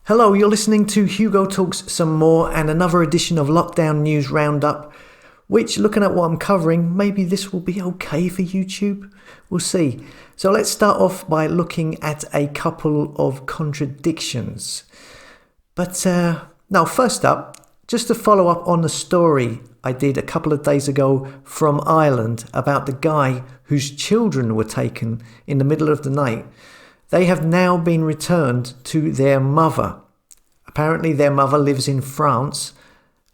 Hello, you're listening to Hugo Talks Some More and another edition of Lockdown News Roundup, which, looking at what I'm covering, maybe this will be okay for YouTube. We'll see. So let's start off by looking at a couple of contradictions. But now, first up, just to follow up on the story I did a couple of days ago from Ireland about the guy whose children were taken in the middle of the night. They have now been returned to their mother. Apparently their mother lives in France,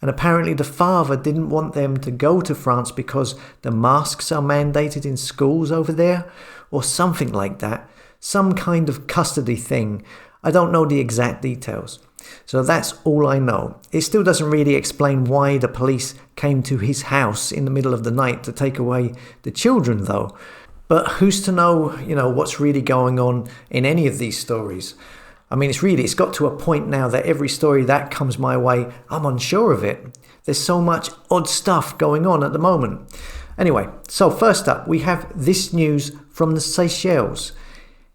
and apparently the father didn't want them to go to France because the masks are mandated in schools over there, or something like that. Some kind of custody thing. I don't know the exact details. So that's all I know. It still doesn't really explain why the police came to his house in the middle of the night to take away the children, though. But who's to know, what's really going on in any of these stories? I mean, it's got to a point now that every story that comes my way, I'm unsure of it. There's so much odd stuff going on at the moment. Anyway, so first up, we have this news from the Seychelles.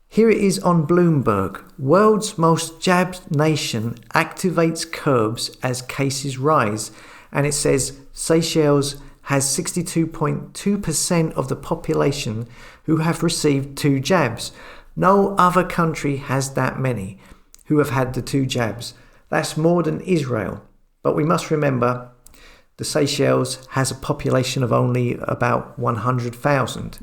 Here it is on Bloomberg. World's most jabbed nation activates curbs as cases rise. And it says Seychelles has 62.2% of the population who have received 2 jabs. No other country has that many who have had the 2 jabs. That's more than Israel. But we must remember the Seychelles has a population of only about 100,000.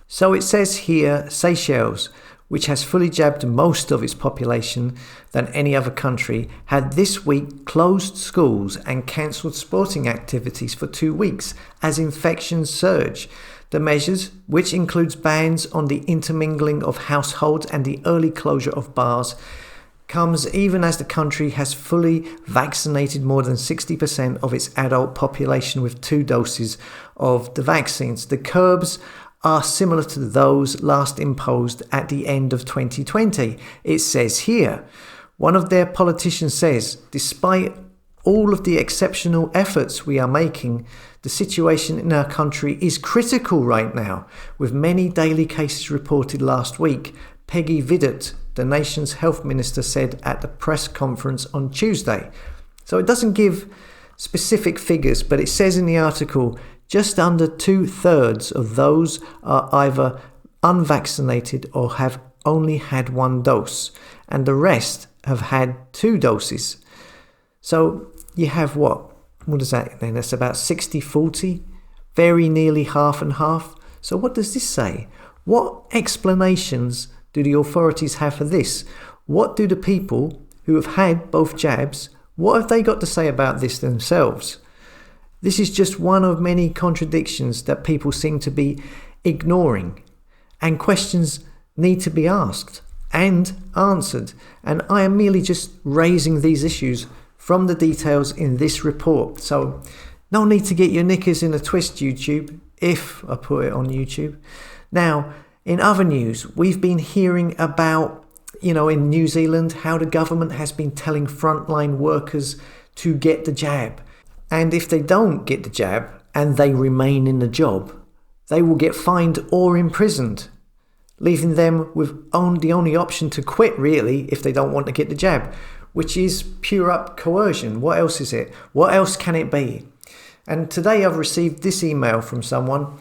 So it says here Seychelles, which has fully jabbed most of its population than any other country, had this week closed schools and cancelled sporting activities for 2 weeks as infections surge. The measures, which includes bans on the intermingling of households and the early closure of bars, comes even as the country has fully vaccinated more than 60% of its adult population with 2 doses of the vaccines. The curbs are similar to those last imposed at the end of 2020. It says here, one of their politicians says, despite all of the exceptional efforts we are making, the situation in our country is critical right now, with many daily cases reported last week. Peggy Vidot, the nation's health minister, said at the press conference on Tuesday. So it doesn't give specific figures, but it says in the article, just under 2/3 of those are either unvaccinated or have only had 1 dose, and the rest have had 2 doses. So you have what does that mean? That's about 60-40, very nearly half and half. So what does this say? What explanations do the authorities have for this? What do the people who have had both jabs, what have they got to say about this themselves? This is just one of many contradictions that people seem to be ignoring, and questions need to be asked and answered. And I am merely just raising these issues from the details in this report. So no need to get your knickers in a twist, YouTube, if I put it on YouTube. Now, in other news, we've been hearing about, in New Zealand, how the government has been telling frontline workers to get the jab. And if they don't get the jab and they remain in the job, they will get fined or imprisoned, leaving them with the only option to quit, really, if they don't want to get the jab, which is pure up coercion. What else is it? What else can it be? And today I've received this email from someone,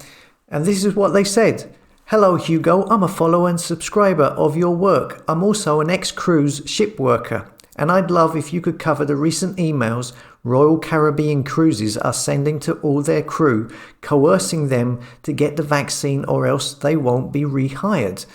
and this is what they said. Hello, Hugo. I'm a follower and subscriber of your work. I'm also an ex-cruise ship worker, and I'd love if you could cover the recent emails Royal Caribbean Cruises are sending to all their crew, coercing them to get the vaccine or else they won't be rehired.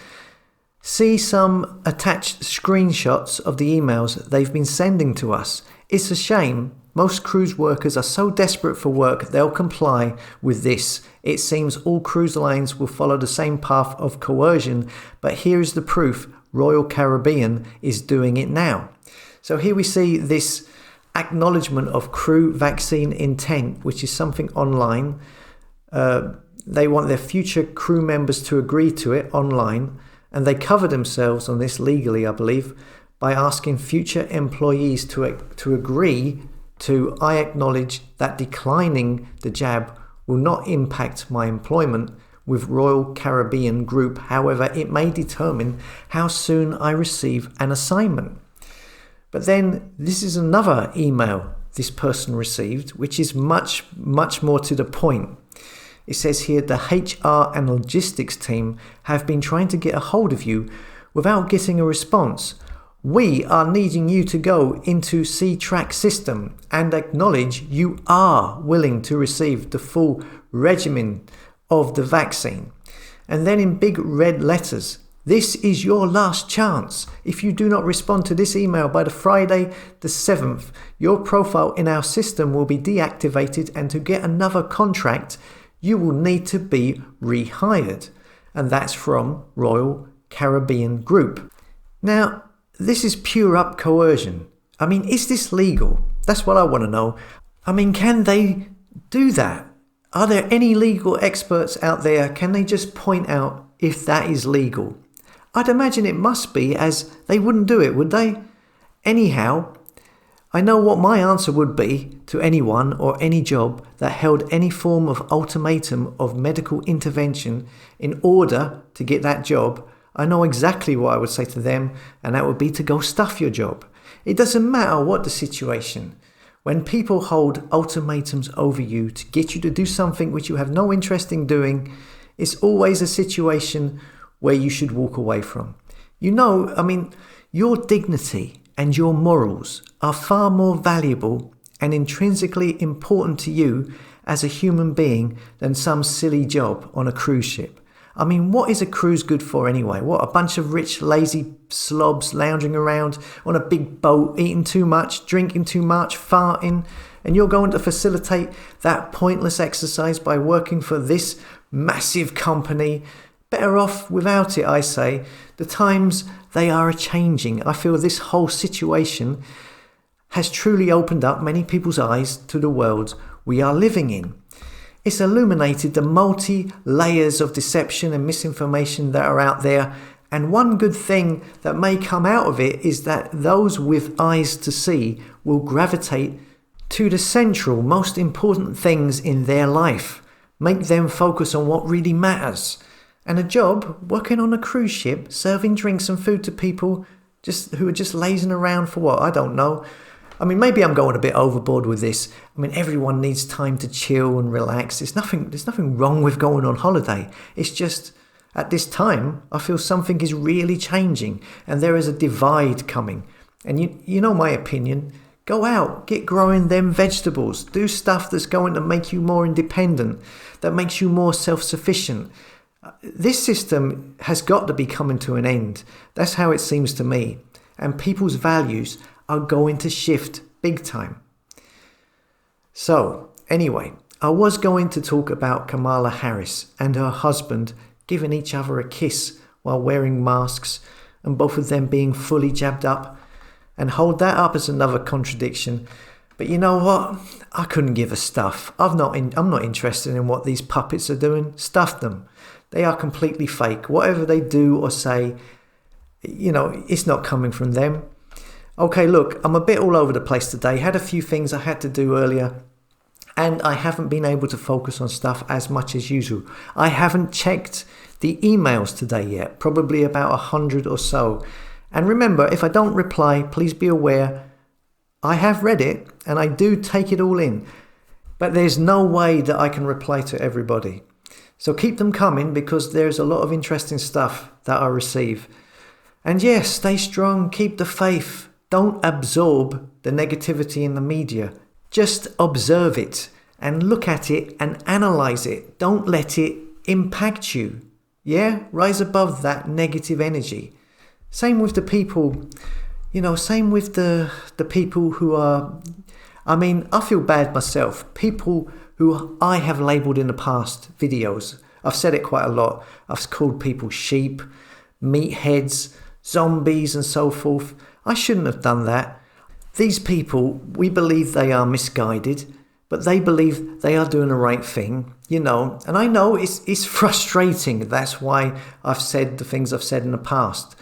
See some attached screenshots of the emails they've been sending to us. It's a shame. Most cruise workers are so desperate for work they'll comply with this. It seems all cruise lines will follow the same path of coercion, but here is the proof. Royal Caribbean is doing it now. So here we see this acknowledgement of crew vaccine intent, which is something online. They want their future crew members to agree to it online, and they cover themselves on this legally, I believe, by asking future employees to agree to, I acknowledge that declining the jab will not impact my employment with Royal Caribbean Group. However, it may determine how soon I receive an assignment. But then this is another email this person received, which is much, much more to the point. It says here, the HR and logistics team have been trying to get a hold of you without getting a response. We are needing you to go into C-Track system and acknowledge you are willing to receive the full regimen of the vaccine. And then in big red letters, this is your last chance. If you do not respond to this email by the Friday the 7th, your profile in our system will be deactivated, and to get another contract, you will need to be rehired. And that's from Royal Caribbean Group. Now, this is pure up coercion. I mean, is this legal? That's what I want to know. I mean, can they do that? Are there any legal experts out there? Can they just point out if that is legal? I'd imagine it must be, as they wouldn't do it, would they? Anyhow, I know what my answer would be to anyone or any job that held any form of ultimatum of medical intervention in order to get that job. I know exactly what I would say to them, and that would be to go stuff your job. It doesn't matter what the situation. When people hold ultimatums over you to get you to do something which you have no interest in doing, it's always a situation where you should walk away from. You know, I mean, your dignity and your morals are far more valuable and intrinsically important to you as a human being than some silly job on a cruise ship. I mean, what is a cruise good for anyway? What, a bunch of rich, lazy slobs lounging around on a big boat, eating too much, drinking too much, farting, and you're going to facilitate that pointless exercise by working for this massive company? Better off without it, I say. The times, they are a-changing. I feel this whole situation has truly opened up many people's eyes to the world we are living in. It's illuminated the multi-layers of deception and misinformation that are out there, and one good thing that may come out of it is that those with eyes to see will gravitate to the central, most important things in their life, make them focus on what really matters. And a job, working on a cruise ship, serving drinks and food to people who are just lazing around for what? I don't know. I mean, maybe I'm going a bit overboard with this. I mean, everyone needs time to chill and relax. There's nothing wrong with going on holiday. It's just, at this time, I feel something is really changing and there is a divide coming. And you know my opinion. Go out, get growing them vegetables. Do stuff that's going to make you more independent, that makes you more self-sufficient. This system has got to be coming to an end. That's how it seems to me. And people's values are going to shift big time. So, anyway, I was going to talk about Kamala Harris and her husband giving each other a kiss while wearing masks and both of them being fully jabbed up, and hold that up as another contradiction. But you know what? I couldn't give a stuff. I'm not interested in what these puppets are doing. Stuff them. They are completely fake. Whatever they do or say, you know, it's not coming from them. Okay, look, I'm a bit all over the place today. Had a few things I had to do earlier, and I haven't been able to focus on stuff as much as usual. I haven't checked the emails today yet, probably about 100 or so. And remember, if I don't reply, please be aware, I have read it and I do take it all in. But there's no way that I can reply to everybody. So keep them coming, because there's a lot of interesting stuff that I receive. And yes, stay strong, keep the faith. Don't absorb the negativity in the media. Just observe it and look at it and analyze it. Don't let it impact you. Yeah? Rise above that negative energy. Same with the people, same with the people who are, I feel bad myself. People who I have labelled in the past videos. I've said it quite a lot. I've called people sheep, meatheads, zombies and so forth. I shouldn't have done that. These people, we believe they are misguided, but they believe they are doing the right thing, and I know it's frustrating. That's why I've said the things I've said in the past.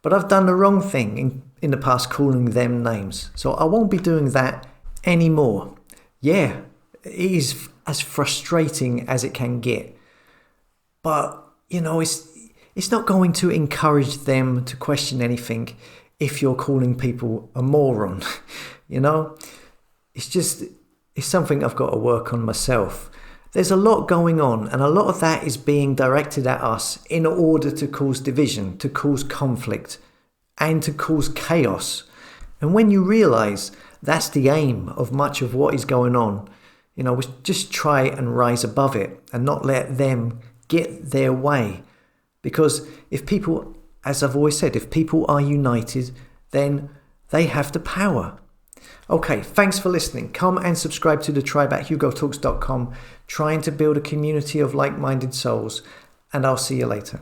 But I've done the wrong thing in the past, calling them names. So I won't be doing that anymore. Yeah, it is as frustrating as it can get. But, it's not going to encourage them to question anything. if you're calling people a moron. You know, it's something I've got to work on myself. There's a lot going on, and a lot of that is being directed at us in order to cause division, to cause conflict, and to cause chaos. And when you realize that's the aim of much of what is going on, we just try and rise above it and not let them get their way. Because if people, as I've always said, if people are united, then they have the power. Okay, thanks for listening. Come and subscribe to the tribe at hugotalks.com, trying to build a community of like-minded souls, and I'll see you later.